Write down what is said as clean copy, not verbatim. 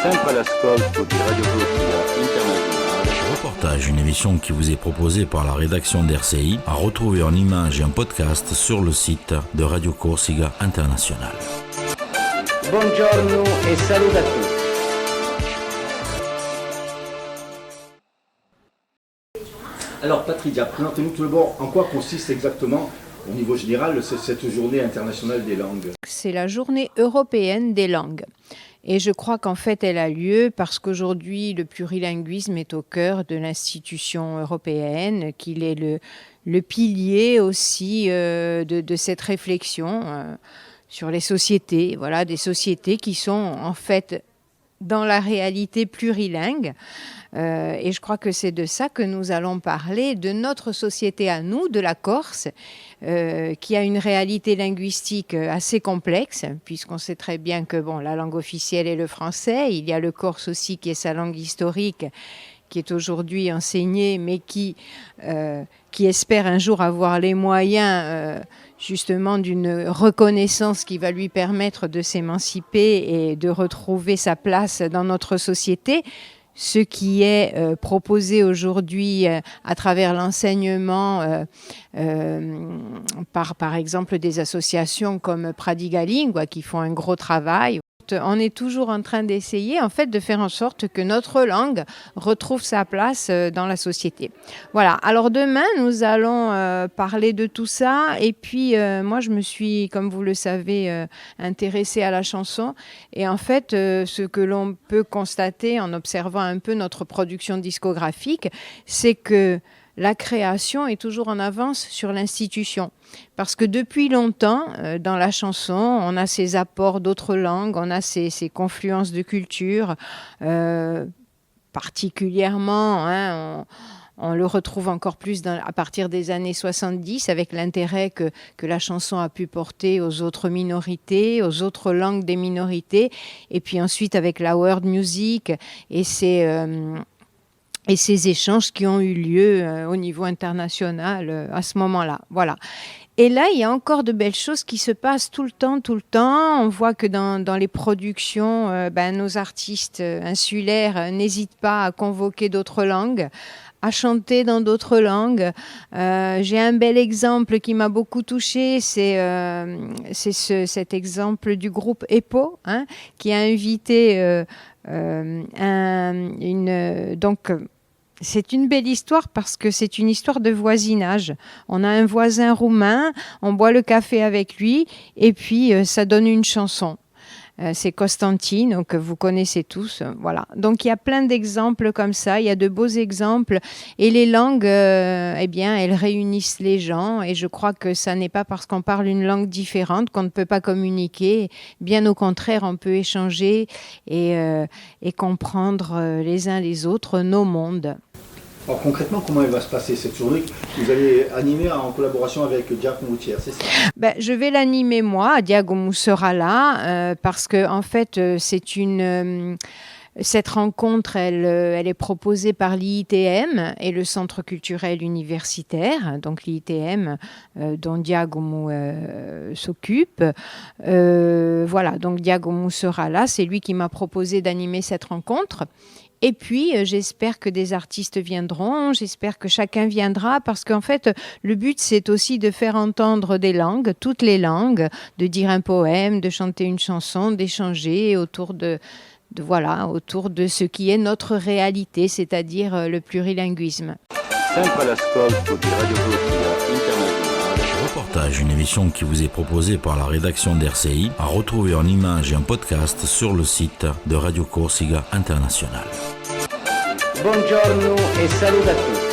Sempre all'ascolto di Radio Corsica Internazionale. Reportage, une émission qui vous est proposée par la rédaction d'RCI, à retrouver en images et en podcast sur le site de Radio Corsica Internazionale. Buongiorno e saluto a tutti. Alors Patricia, présentez-nous tout d'abord en quoi consiste exactement, au niveau général, cette journée internationale des langues. C'est la journée européenne des langues. Et je crois qu'en fait, elle a lieu parce qu'aujourd'hui, le plurilinguisme est au cœur de l'institution européenne, qu'il est le pilier aussi de cette réflexion sur les sociétés. Voilà, des sociétés qui sont en fait dans la réalité plurilingue. Et je crois que c'est de ça que nous allons parler, de notre société à nous, de la Corse, qui a une réalité linguistique assez complexe, puisqu'on sait très bien que la langue officielle est le français. Il y a le corse aussi qui est sa langue historique, qui est aujourd'hui enseignée, mais qui espère un jour avoir les moyens justement d'une reconnaissance qui va lui permettre de s'émanciper et de retrouver sa place dans notre société. Ce qui est proposé aujourd'hui à travers l'enseignement par exemple des associations comme Pradigalingua qui font un gros travail. On est toujours en train d'essayer en fait de faire en sorte que notre langue retrouve sa place dans la société. Voilà, alors demain nous allons parler de tout ça et puis moi je me suis, comme vous le savez, intéressée à la chanson et en fait ce que l'on peut constater en observant un peu notre production discographique, c'est que la création est toujours en avance sur l'institution. Parce que depuis longtemps, dans la chanson, on a ces apports d'autres langues, on a ces confluences de culture, particulièrement, on le retrouve encore plus à partir des années 70 avec l'intérêt que la chanson a pu porter aux autres minorités, aux autres langues des minorités, et puis ensuite avec la world music et ces échanges qui ont eu lieu au niveau international à ce moment-là. Voilà. Et là, il y a encore de belles choses qui se passent tout le temps. On voit que dans les productions, nos artistes insulaires n'hésitent pas à convoquer d'autres langues, à chanter dans d'autres langues. J'ai un bel exemple qui m'a beaucoup touchée, c'est cet exemple du groupe EPO, qui a invité c'est une belle histoire parce que c'est une histoire de voisinage. On a un voisin roumain, on boit le café avec lui et puis ça donne une chanson. C'est Constantine, que vous connaissez tous. Voilà. Donc il y a plein d'exemples comme ça, il y a de beaux exemples et les langues, elles réunissent les gens et je crois que ça n'est pas parce qu'on parle une langue différente qu'on ne peut pas communiquer. Bien au contraire, on peut échanger et comprendre les uns les autres nos mondes. Alors concrètement, comment elle va se passer cette journée? Vous allez animer en collaboration avec Giacomo Moutier, c'est ça? Je vais l'animer moi, Giacomo sera là, parce que en fait, cette rencontre, elle est proposée par l'IITM et le Centre culturel universitaire, donc l'IITM dont Giacomo s'occupe. Voilà, donc Giacomo sera là, c'est lui qui m'a proposé d'animer cette rencontre. Et puis, j'espère que des artistes viendront, j'espère que chacun viendra, parce qu'en fait, le but, c'est aussi de faire entendre des langues, toutes les langues, de dire un poème, de chanter une chanson, d'échanger autour de ce qui est notre réalité, c'est-à-dire le plurilinguisme. Sempre all'ascolto di Radio Corsica Internazionale. Reportage, une émission qui vous est proposée par la rédaction d'RCI, à retrouver en images et en podcast sur le site de Radio Corsica Internazionale. Buongiorno e saluto a tutti.